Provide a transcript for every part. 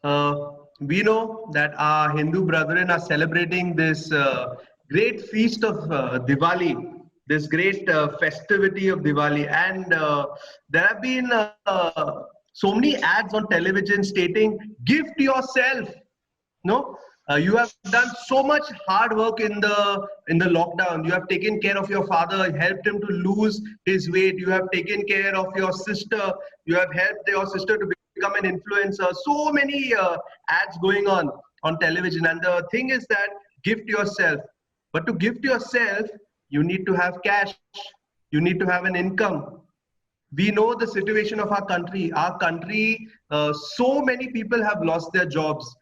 We know that our Hindu brethren are celebrating this great feast of Diwali, this great festivity of Diwali, and there have been so many ads on television stating, "Gift yourself." No, you have done so much hard work in the lockdown. You have taken care of your father, helped him to lose his weight. You have taken care of your sister. You have helped your sister to become an influencer. So many ads going on television. And the thing is that gift yourself. But to gift yourself, you need to have cash. You need to have an income. We know the situation of our country. Our country, so many people have lost their jobs.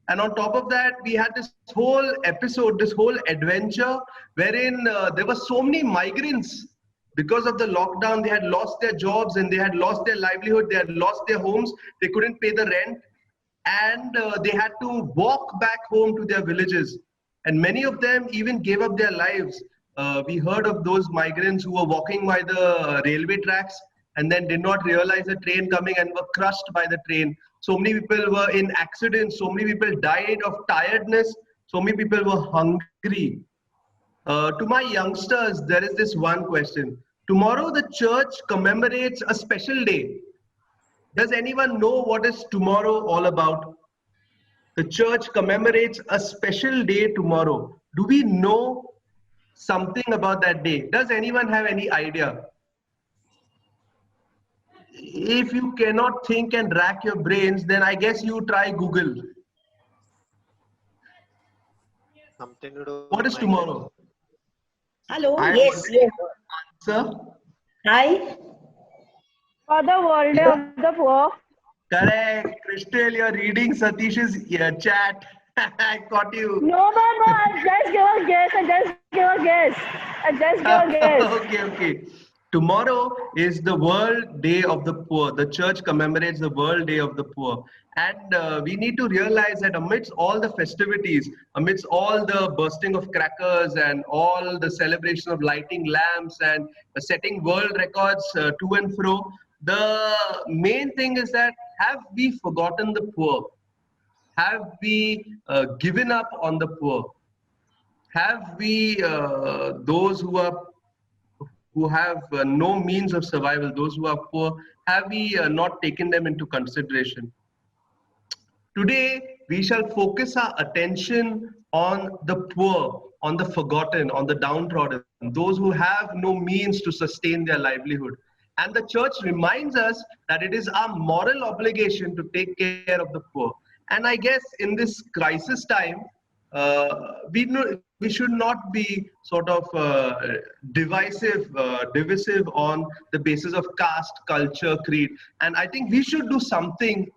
And on top of that, we had this whole episode, this whole adventure, wherein there were so many migrants because of the lockdown. They had lost their jobs and they had lost their livelihood. They had lost their homes. They couldn't pay the rent, and they had to walk back home to their villages. And many of them even gave up their lives. We heard of those migrants who were walking by the railway tracks and then did not realize the train coming and were crushed by the train. So many people were in accidents. So many people died of tiredness. So many people were hungry. To my youngsters, there is this one question. Tomorrow, the church commemorates a special day. Does anyone know what is tomorrow all about? The church commemorates a special day tomorrow. Do we know something about that day? Does anyone have any idea? If you cannot think and rack your brains, then I guess you try Google. Something to do What with is tomorrow? migrants. Hello, I yes, already yes. answer. Hi. For the World Day of the Poor. Correct. Crystal, you're reading Satish's chat. I caught you. No, I just give a guess. I just give a guess. Okay. Tomorrow is the World Day of the Poor. The church commemorates the World Day of the Poor. And we need to realize that amidst all the festivities, amidst all the bursting of crackers and all the celebration of lighting lamps and setting world records to and fro, the main thing is that have we forgotten the poor? Have we given up on the poor? Have we those who have no means of survival, those who are poor, have we not taken them into consideration? Today, we shall focus our attention on the poor, on the forgotten, on the downtrodden, those who have no means to sustain their livelihood. And the church reminds us that it is our moral obligation to take care of the poor. And I guess in this crisis time, we should not be sort of divisive on the basis of caste, culture, creed. And I think we should do something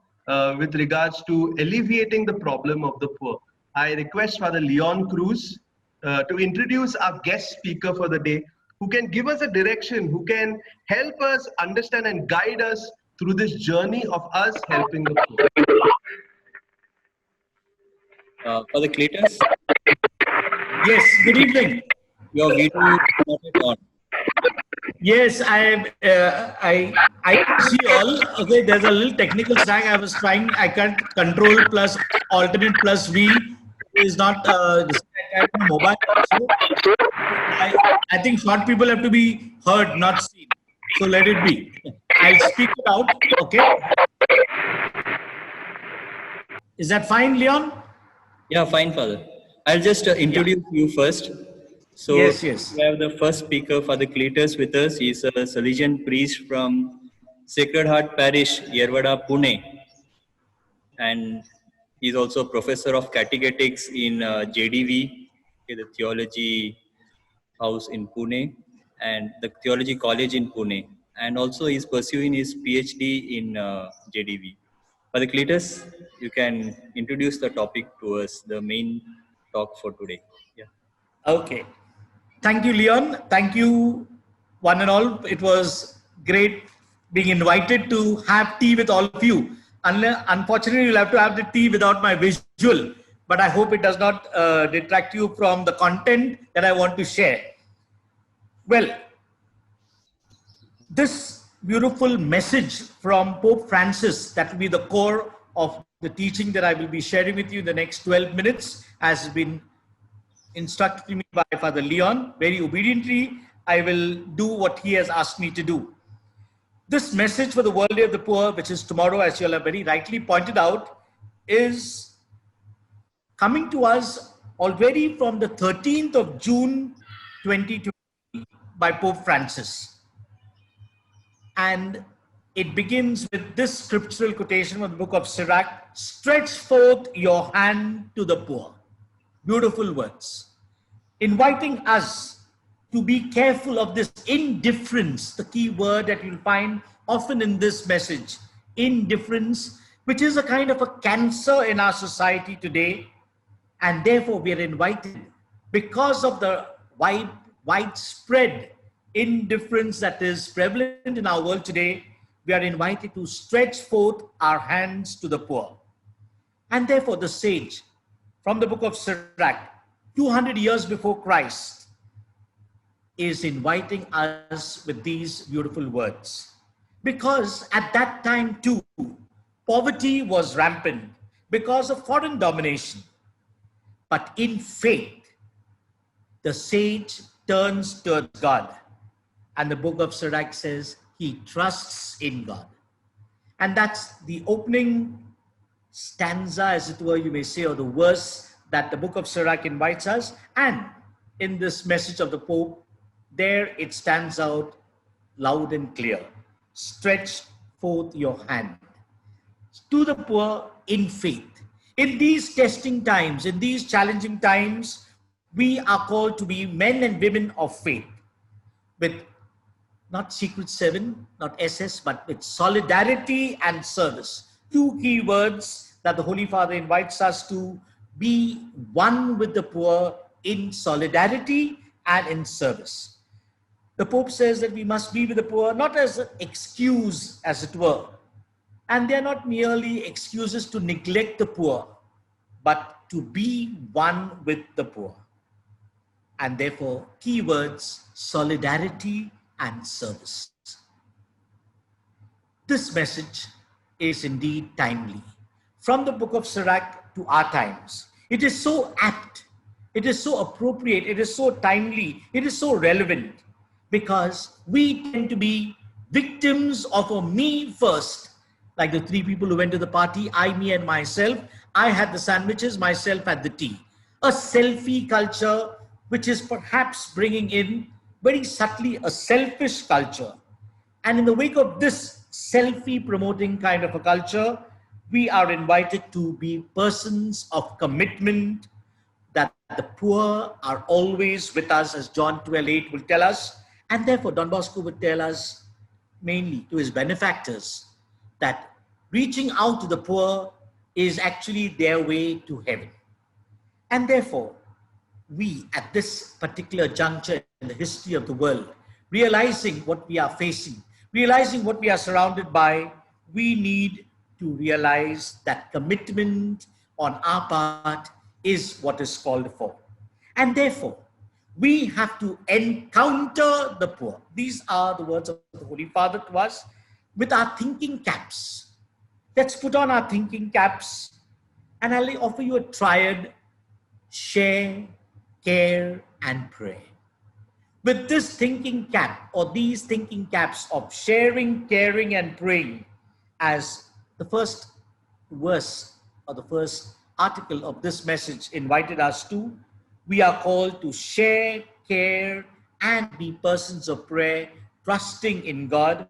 with regards to alleviating the problem of the poor. I request Father Leon Cruz to introduce our guest speaker for the day, who can give us a direction, who can help us understand and guide us through this journey of us helping the poor. For the Cletus, Yes, good evening. your video is not yet on. Yes, I can see all. Okay, there's a little technical snag. I was trying. I can't control plus alternate plus V is not mobile. So I think short people have to be heard, not seen. So let it be. I'll speak it out. Okay. Is that fine, Leon? Yeah, fine, Father. I'll just introduce you first. So Yes. we have the first speaker, Father Cletus, with us. He's a Salesian priest from Sacred Heart Parish, Yerwada, Pune. And he's also professor of catechetics in JDV, the theology house in Pune, and the theology college in Pune. And also he's pursuing his PhD in JDV. Father Cletus, you can introduce the topic to us, the main talk for today. Yeah. Okay. Thank you, Leon. Thank you, one and all. It was great being invited to have tea with all of you. Unfortunately, you'll have to have the tea without my visual, but I hope it does not detract you from the content that I want to share. Well, this beautiful message from Pope Francis, that will be the core of the teaching that I will be sharing with you in the next 12 minutes has been instructed to me by Father Leon. Very obediently, I will do what he has asked me to do. This message for the World Day of the Poor, which is tomorrow, as you all have very rightly pointed out, is coming to us already from the 13th of June 2020 by Pope Francis. And it begins with this scriptural quotation from the book of Sirach: stretch forth your hand to the poor. Beautiful words. Inviting us to be careful of this indifference, the key word that you'll find often in this message, indifference, which is a kind of a cancer in our society today. And therefore we are invited, because of the widespread indifference that is prevalent in our world today, we are invited to stretch forth our hands to the poor. And therefore the sage from the book of Sirach, 200 years before Christ, is inviting us with these beautiful words. Because at that time too, poverty was rampant because of foreign domination. But in faith, the sage turns towards God. And the book of Sirach says he trusts in God. And that's the opening stanza, as it were, you may say, or the verse that the book of Sirach invites us. And in this message of the Pope, there it stands out loud and clear. Stretch forth your hand to the poor in faith. In these testing times, in these challenging times, we are called to be men and women of faith, with not secret seven, not SS, but with solidarity and service. Two key words that the Holy Father invites us to be one with the poor in solidarity and in service. The Pope says that we must be with the poor not as an excuse, as it were, and they're not merely excuses to neglect the poor, but to be one with the poor. And therefore, key words, solidarity and service. This message is indeed timely. From the book of Sirach to our times, it is so apt, it is so appropriate, it is so timely, it is so relevant, because we tend to be victims of a me first, like the three people who went to the party, I, me, and myself. I had the sandwiches, myself had the tea. A selfie culture, which is perhaps bringing in very subtly a selfish culture. And in the wake of this selfie promoting kind of a culture, we are invited to be persons of commitment, that the poor are always with us, as John 12:8 will tell us. And therefore, Don Bosco would tell us, mainly to his benefactors, that reaching out to the poor is actually their way to heaven. And therefore, we at this particular juncture in the history of the world, realizing what we are facing, realizing what we are surrounded by, we need to realize that commitment on our part is what is called for. And therefore, we have to encounter the poor. These are the words of the Holy Father to us, with our thinking caps. Let's put on our thinking caps, and I'll offer you a triad: share, care, and pray. With this thinking cap, or these thinking caps of sharing, caring, and praying, as the first verse or the first article of this message invited us to, we are called to share, care, and be persons of prayer, trusting in God,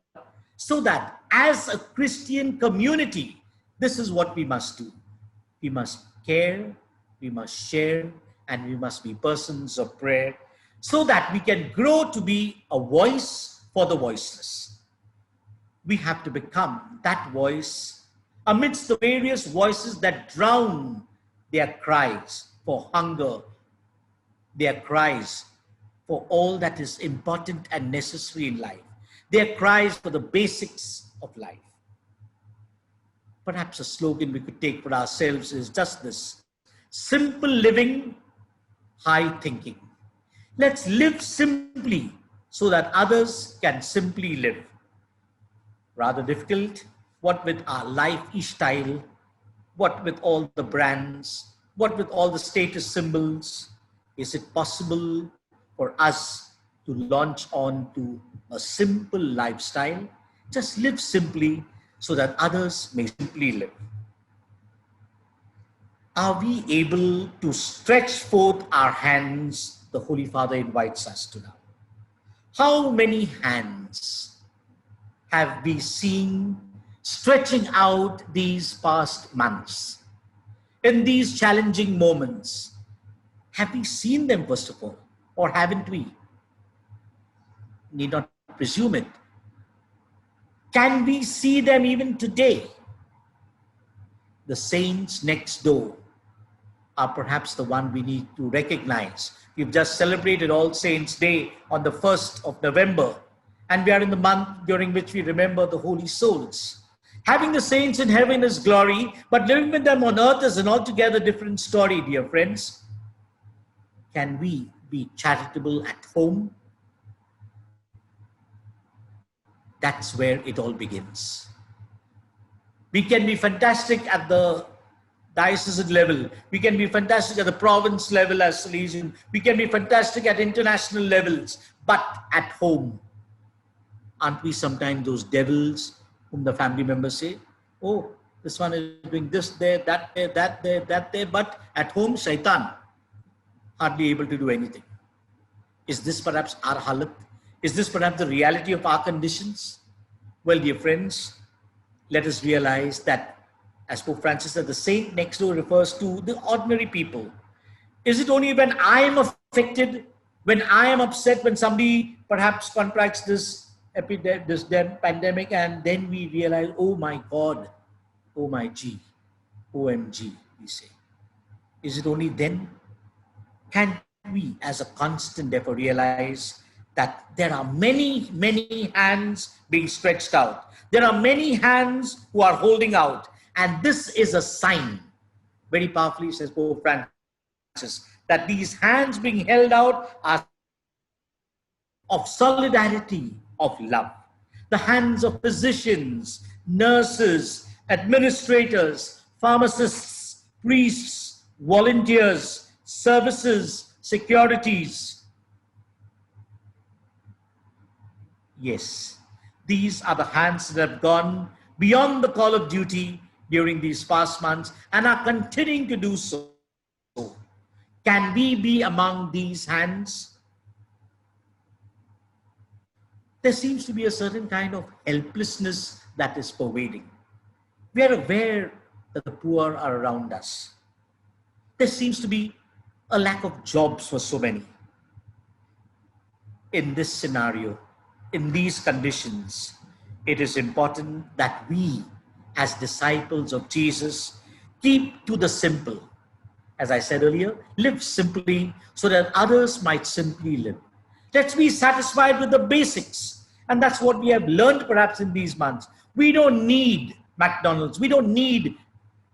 so that as a Christian community, this is what we must do. We must care, we must share, and we must be persons of prayer, so that we can grow to be a voice for the voiceless. We have to become that voice amidst the various voices that drown their cries for hunger, their cries for all that is important and necessary in life, their cries for the basics of life. Perhaps a slogan we could take for ourselves is just this: simple living, high thinking. Let's live simply so that others can simply live. Rather difficult, what with our life style, What with all the brands? What with all the status symbols? Is it possible for us to launch on to a simple lifestyle? Just live simply so that others may simply live. Are we able to stretch forth our hands? The Holy Father invites us to now. How many hands have we seen stretching out these past months? In these challenging moments, have we seen them first of all, or haven't we? Need not presume it. Can we see them even today? The saints next door are perhaps the one we need to recognize. We've just celebrated All Saints' Day on the 1st of November, and we are in the month during which we remember the holy souls. Having the saints in heaven is glory, but living with them on earth is an altogether different story, dear friends. Can we be charitable at home? That's where it all begins. We can be fantastic at the diocesan level. We can be fantastic at the province level as Salesian. We can be fantastic at international levels. But at home, aren't we sometimes those devils whom the family members say, oh, this one is doing this there, that there, that there, that there. But at home, shaitan, hardly able to do anything. Is this perhaps our halat? Is this perhaps the reality of our conditions? Well, dear friends, let us realize that, as Pope Francis said, the saint next door refers to the ordinary people. Is it only when I am affected, when I am upset, when somebody perhaps contracts this pandemic, and then we realize, oh my God, oh my G, OMG, we say. Is it only then? Can we as a constant therefore realize that there are many, many hands being stretched out. There are many hands who are holding out. And this is a sign, very powerfully says Pope Francis, that these hands being held out are of solidarity, of love. The hands of physicians, nurses, administrators, pharmacists, priests, volunteers, services, securities. Yes, these are the hands that have gone beyond the call of duty during these past months and are continuing to do so. Can we be among these hands? There seems to be a certain kind of helplessness that is pervading. We are aware that the poor are around us. There seems to be a lack of jobs for so many. In this scenario, in these conditions, it is important that we, as disciples of Jesus, keep to the simple. As I said earlier, live simply so that others might simply live. Let's be satisfied with the basics. And that's what we have learned perhaps in these months. We don't need McDonald's. We don't need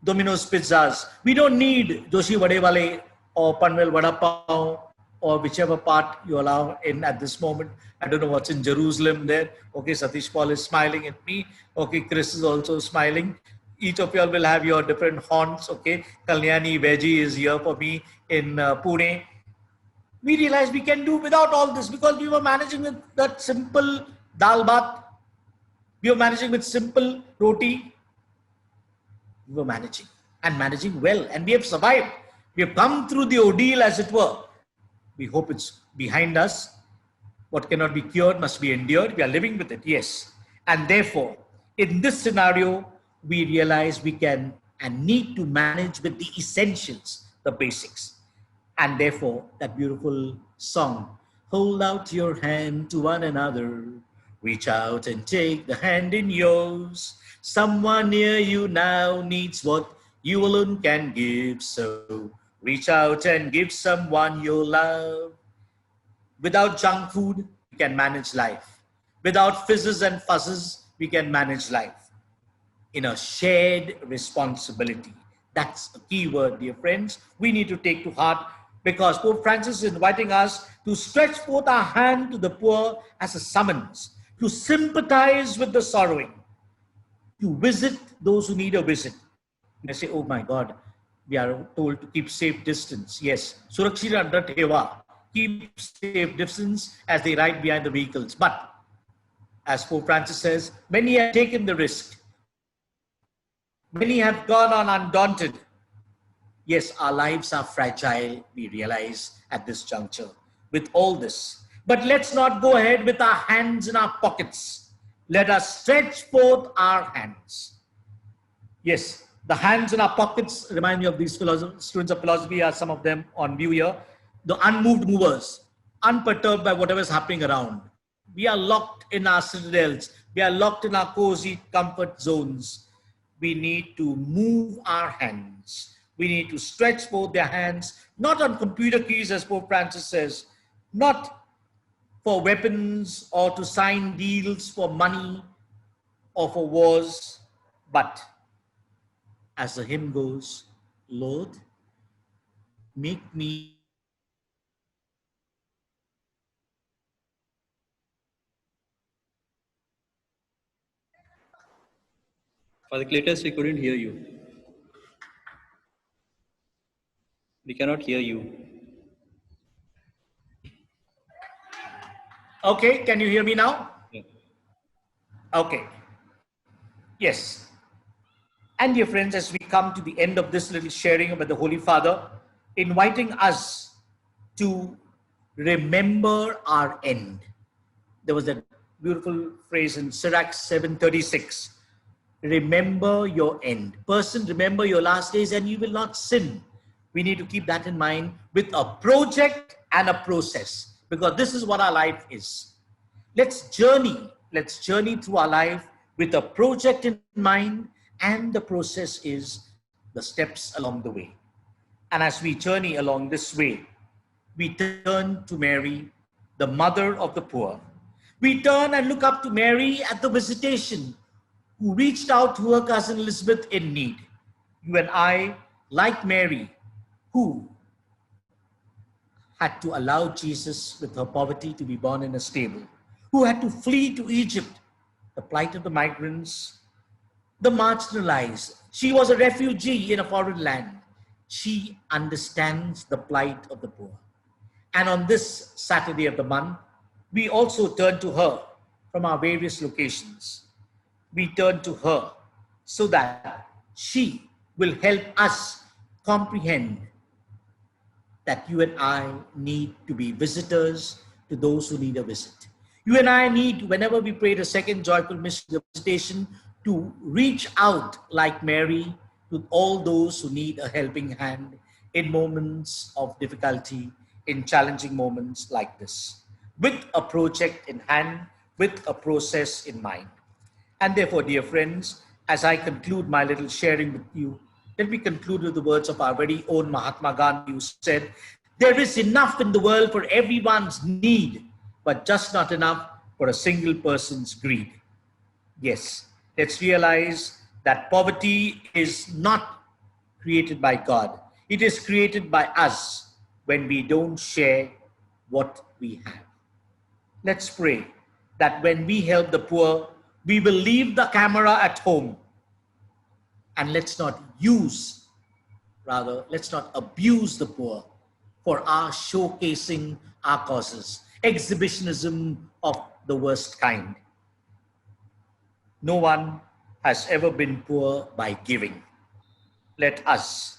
Domino's pizzas. We don't need Joshi Vade Wale or Panvel Vada Pav or whichever part you allow in at this moment. I don't know what's in Jerusalem there. Okay, Satish Paul is smiling at me. Okay, Chris is also smiling. Each of you all will have your different haunts. Okay, Kalyani Veggie is here for me in Pune. We realize we can do without all this because we were managing with that simple dal bhat. We were managing with simple roti. We were managing and managing well, and we have survived. We have come through the ordeal, as it were. We hope it's behind us. What cannot be cured must be endured. We are living with it, yes. And therefore, in this scenario, we realize we can and need to manage with the essentials, the basics. And therefore, that beautiful song, hold out your hand to one another, reach out and take the hand in yours. Someone near you now needs what you alone can give, so reach out and give someone your love. Without junk food, we can manage life. Without fizzes and fuzzes, we can manage life. In a shared responsibility. That's a key word, dear friends. We need to take to heart because Pope Francis is inviting us to stretch forth our hand to the poor as a summons, to sympathize with the sorrowing, to visit those who need a visit. may say, oh my God, we are told to keep safe distance. Yes, Surakshita Theva, keep safe distance as they ride behind the vehicles. But as Pope Francis says, many have taken the risk. Many have gone on undaunted. Yes, our lives are fragile, we realize at this juncture with all this. But let's not go ahead with our hands in our pockets. Let us stretch forth our hands. Yes, the hands in our pockets remind me of these students of philosophy, are some of them on view here. The unmoved movers, unperturbed by whatever is happening around. We are locked in our citadels. We are locked in our cozy comfort zones. We need to move our hands. We need to stretch forth their hands, not on computer keys, as Pope Francis says, not for weapons or to sign deals for money or for wars, but as the hymn goes, Lord, make me Father Cletus, we couldn't hear you. We cannot hear you. Okay, can you hear me now? Yeah. Okay. Yes. And dear friends, as we come to the end of this little sharing about the Holy Father, inviting us to remember our end. There was that beautiful phrase in Sirach 7:36. Remember your end. Person, remember your last days and you will not sin. We need to keep that in mind with a project and a process, because this is what our life is. Let's journey through our life with a project in mind, and the process is the steps along the way. And as we journey along this way, we turn to Mary, the mother of the poor. We turn and look up to Mary at the visitation, who reached out to her cousin Elizabeth in need. You and I, like Mary, who had to allow Jesus with her poverty to be born in a stable, who had to flee to Egypt, the plight of the migrants, the marginalized. She was a refugee in a foreign land. She understands the plight of the poor. And on this Saturday of the month, we also turn to her from our various locations. We turn to her so that she will help us comprehend that you and I need to be visitors to those who need a visit. You and I need, whenever we pray the second joyful mystery of visitation, to reach out like Mary to all those who need a helping hand in moments of difficulty, in challenging moments like this, with a project in hand, with a process in mind. And therefore, dear friends, as I conclude my little sharing with you, let me conclude with the words of our very own Mahatma Gandhi, who said, there is enough in the world for everyone's need, but just not enough for a single person's greed. Yes, let's realize that poverty is not created by God. It is created by us when we don't share what we have. Let's pray that when we help the poor, we will leave the camera at home, and let's not abuse the poor for our showcasing our causes, exhibitionism of the worst kind. No one has ever been poor by giving. Let us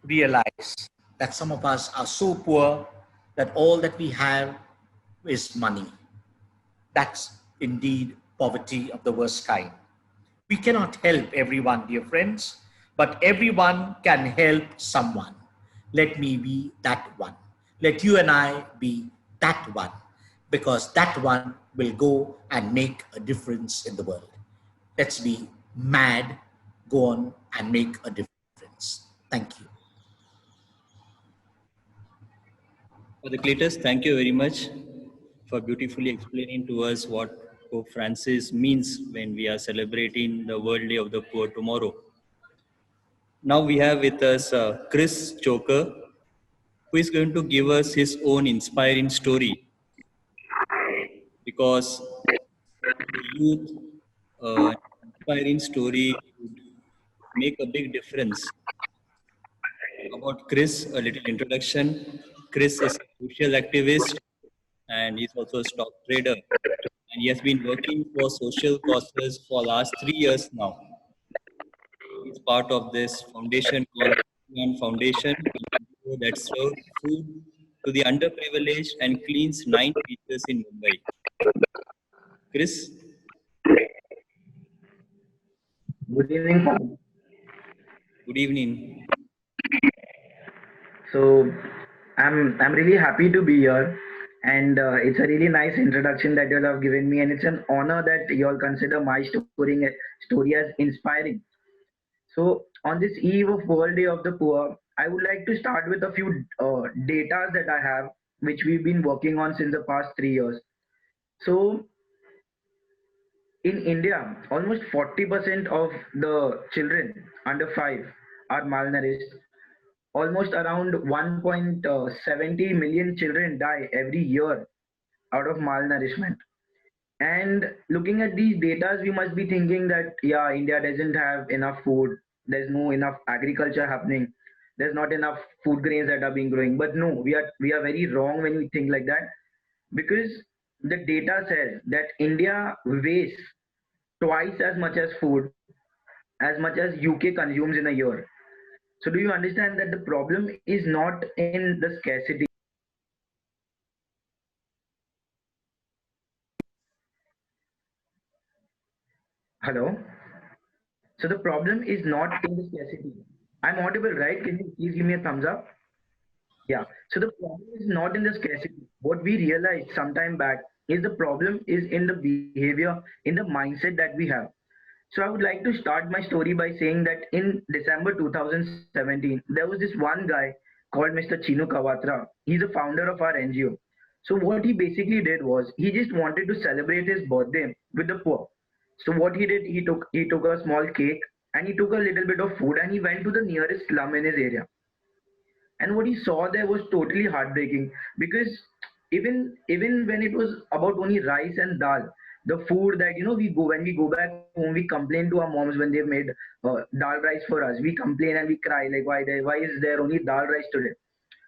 realize that some of us are so poor that all that we have is money. That's indeed poverty of the worst kind. We cannot help everyone, dear friends, but everyone can help someone. Let me be that one. Let you and I be that one, because that one will go and make a difference in the world. Let's be mad, go on and make a difference. Thank you. Father Cletus, thank you very much for beautifully explaining to us what Pope Francis means when we are celebrating the World Day of the Poor tomorrow. Now we have with us Chris Choker, who is going to give us his own inspiring story, because the youth inspiring story would make a big difference. About Chris, a little introduction. Chris is a social activist and he's also a stock trader. And he has been working for social causes for last 3 years now. He's part of this foundation called Foundation, that serves food to the underprivileged and cleans 9 beaches in Mumbai. Chris? Good evening, sir. Good evening. So I'm really happy to be here, and it's a really nice introduction that you all have given me, and it's an honor that you all consider my story as inspiring. So on this eve of World Day of the Poor, I would like to start with a few data that I have, which we've been working on since the past 3 years. So in India, almost 40% of the children under 5 are malnourished. Almost around 1.70 million children die every year out of malnourishment. And looking at these data, we must be thinking that yeah, India doesn't have enough food. There's no enough agriculture happening. There's not enough food grains that are being growing. But no, we are very wrong when we think like that, because the data says that India wastes twice as much as food as much as UK consumes in a year. So do you understand that the problem is not in the scarcity? Hello? So the problem is not in the scarcity. I'm audible, right? Can you please give me a thumbs up? Yeah. So the problem is not in the scarcity. What we realized sometime back is the problem is in the behavior, in the mindset that we have. So I would like to start my story by saying that in December 2017, there was this one guy called Mr. Chinu Kawatra. He's the founder of our NGO. So what he basically did was he just wanted to celebrate his birthday with the poor. So what he did, he took a small cake and he took a little bit of food and he went to the nearest slum in his area. And what he saw there was totally heartbreaking, because even when it was about only rice and dal, the food that we go back home, we complain to our moms when they've made dal rice for us. We complain and we cry like, why is there only dal rice today?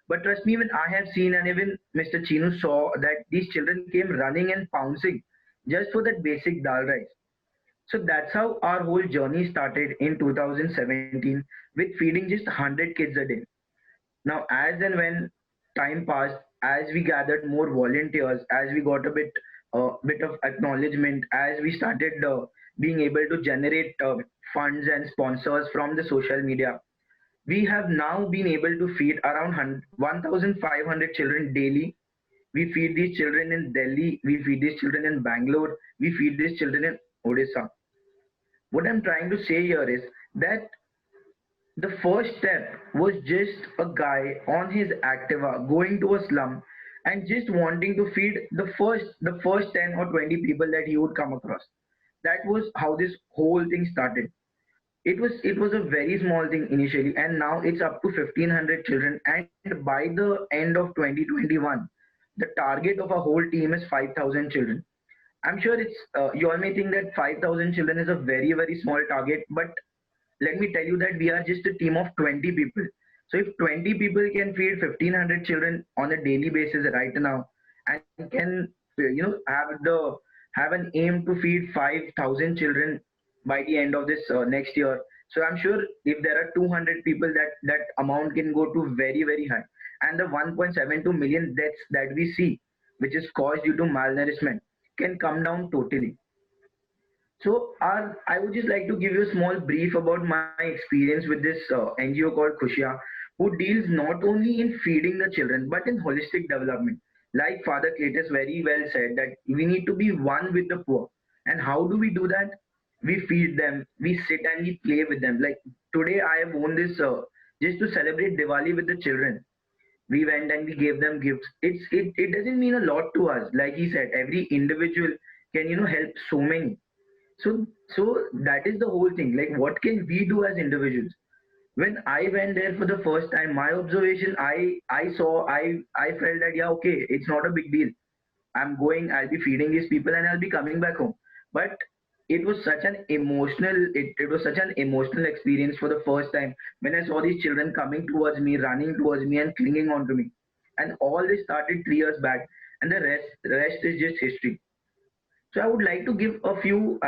But trust me, when I have seen, and even Mr. Chinu saw, that these children came running and pouncing just for that basic dal rice. So that's how our whole journey started in 2017, with feeding just 100 kids a day. Now, as and when time passed, as we gathered more volunteers, as we got a bit of acknowledgement, as we started being able to generate funds and sponsors from the social media, we have now been able to feed around 1,500 children daily. We feed these children in Delhi, we feed these children in Bangalore, we feed these children in Odisha. What I'm trying to say here is that the first step was just a guy on his Activa going to a slum and just wanting to feed the first 10 or 20 people that he would come across. That was how this whole thing started. It was a very small thing initially, and now it's up to 1,500 children. And by the end of 2021, the target of our whole team is 5,000 children. I'm sure it's you all may think that 5,000 children is a very very small target, but let me tell you that we are just a team of 20 people. So if 20 people can feed 1,500 children on a daily basis right now, and can have an aim to feed 5,000 children by the end of this next year. So I'm sure if there are 200 people, that amount can go to very very high, and the 1.72 million deaths that we see, which is caused due to malnourishment, can come down totally. So, I would just like to give you a small brief about my experience with this NGO called Khushia, who deals not only in feeding the children but in holistic development. Like Father Cletus very well said, that we need to be one with the poor. And how do we do that? We feed them, we sit and we play with them. Like today, I have won this just to celebrate Diwali with the children. We went and we gave them gifts. It doesn't mean a lot to us. Like he said, every individual can help so many. So that is the whole thing. Like, what can we do as individuals? When I went there for the first time, my observation, I felt that yeah, okay, it's not a big deal. I'm going, I'll be feeding these people, and I'll be coming back home. But it was such an it was such an emotional experience for the first time when I saw these children coming towards me, running towards me, and clinging on to me. And all this started 3 years back, and the rest is just history. So I would like to give a few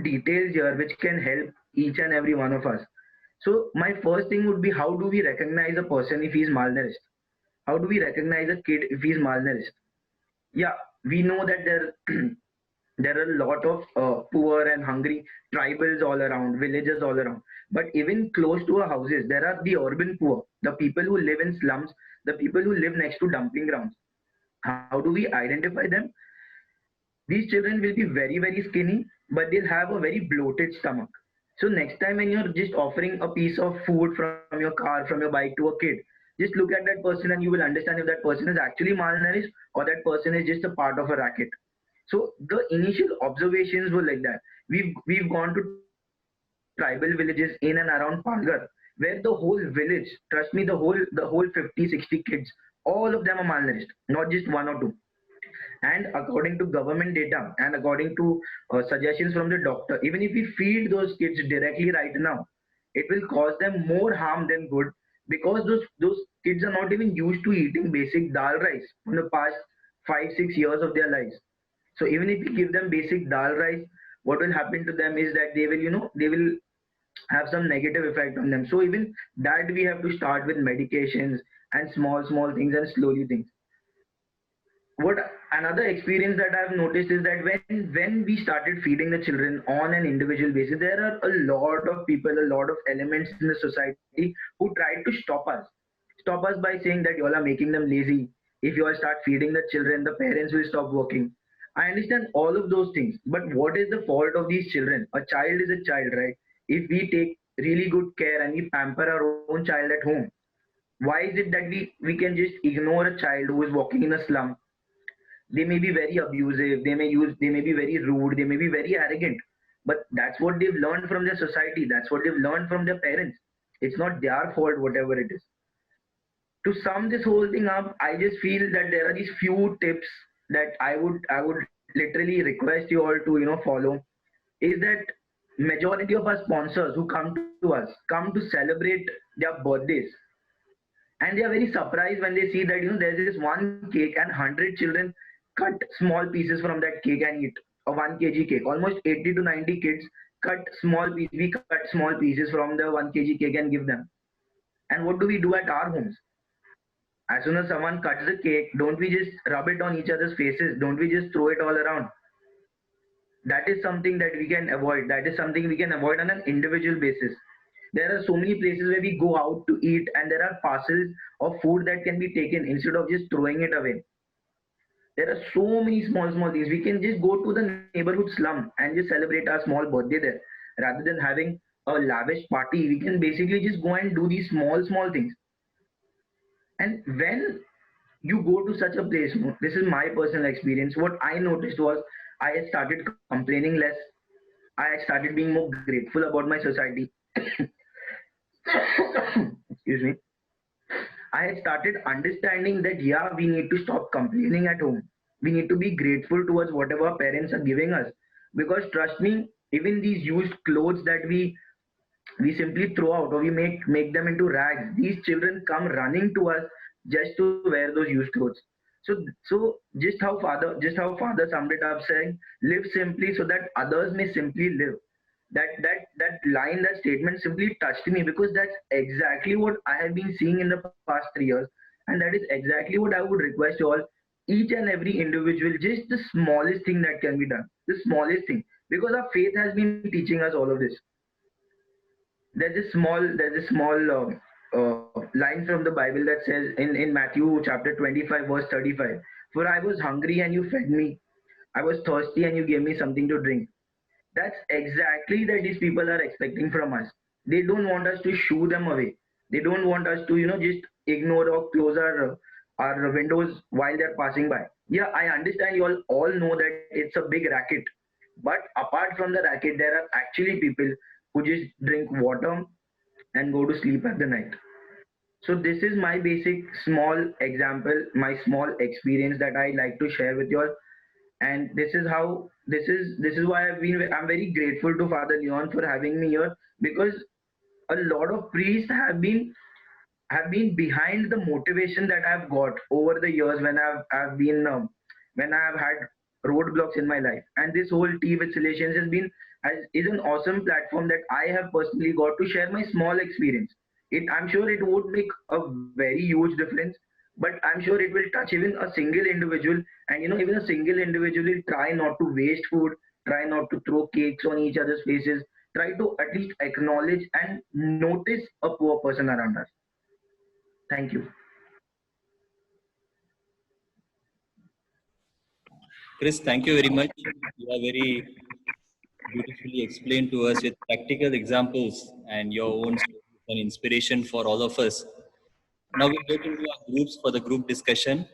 details here which can help each and every one of us. So my first thing would be, how do we recognize a person if he's malnourished? How do we recognize a kid if he's malnourished? Yeah, we know that there are a lot of poor and hungry tribals all around, villages all around. But even close to our houses, there are the urban poor, the people who live in slums, the people who live next to dumping grounds. How do we identify them? These children will be very, very skinny, but they'll have a very bloated stomach. So next time when you're just offering a piece of food from your car, from your bike to a kid, just look at that person and you will understand if that person is actually malnourished or that person is just a part of a racket. So the initial observations were like that. We've gone to tribal villages in and around Palghar, where the whole village, trust me, the whole 50, 60 kids, all of them are malnourished, not just one or two. And according to government data and according to suggestions from the doctor, even if we feed those kids directly right now, it will cause them more harm than good, because those kids are not even used to eating basic dal rice from the past 5 6 years of their lives. So even if we give them basic dal rice, what will happen to them is that they will have some negative effect on them. So even that we have to start with medications and small things and slowly things. What another experience that I've noticed is that when we started feeding the children on an individual basis, there are a lot of people, a lot of elements in the society who tried to stop us by saying that you all are making them lazy. If you all start feeding the children, the parents will stop working. I understand all of those things, but what is the fault of these children? A child is a child, right? If we take really good care and we pamper our own child at home, why is it that we can just ignore a child who is walking in a slum? They may be very abusive, they may be very rude, they may be very arrogant, but that's what they've learned from their society, that's what they've learned from their parents. It's not their fault, whatever it is. To sum this whole thing up, I just feel that there are these few tips that I would literally request you all to follow. Is that majority of our sponsors who come to us come to celebrate their birthdays, and they are very surprised when they see that there's this one cake and 100 children cut small pieces from that cake and eat a 1 kg cake. Almost 80 to 90 kids cut small pieces. We cut small pieces from the 1 kg cake and give them. And what do we do at our homes? As soon as someone cuts the cake, don't we just rub it on each other's faces? Don't we just throw it all around? That is something that we can avoid. That is something we can avoid on an individual basis. There are so many places where we go out to eat and there are parcels of food that can be taken instead of just throwing it away. There are so many small things. We can just go to the neighborhood slum and just celebrate our small birthday there. Rather than having a lavish party, we can basically just go and do these small things. And when you go to such a place, this is my personal experience. What I noticed was I had started complaining less. I had started being more grateful about my society. Excuse me. I had started understanding that yeah, we need to stop complaining at home. We need to be grateful towards whatever our parents are giving us. Because trust me, even these used clothes that we simply throw out or we make them into rags, these children come running to us just to wear those used clothes. So just how father summed it up, saying live simply so that others may simply live. That line, that statement simply touched me, because that's exactly what I have been seeing in the past 3 years, and that is exactly what I would request you all, each and every individual, just the smallest thing that can be done, the smallest thing, because our faith has been teaching us all of this. There's a small line from the Bible that says in Matthew chapter 25 verse 35, "For I was hungry and you fed me, I was thirsty and you gave me something to drink." That's exactly that these people are expecting from us. They don't want us to shoo them away. They don't want us to, just ignore or close our windows while they're passing by. Yeah, I understand you all know that it's a big racket. But apart from the racket, there are actually people who just drink water and go to sleep at the night. So this is my basic small example, my small experience that I like to share with you all. And this is why I'm very grateful to Father Leon for having me here, because a lot of priests have been behind the motivation that I've got over the years when I've been when I've had roadblocks in my life. And this whole tea with Salesians is an awesome platform that I have personally got to share my small experience. I'm sure it won't make a very huge difference, but I'm sure it will touch even a single individual. And even a single individual will try not to waste food, try not to throw cakes on each other's faces, try to at least acknowledge and notice a poor person around us. Thank you. Chris, thank you very much. You are very beautifully explained to us with practical examples and your own stories and inspiration for all of us. Now we get into our groups for the group discussion.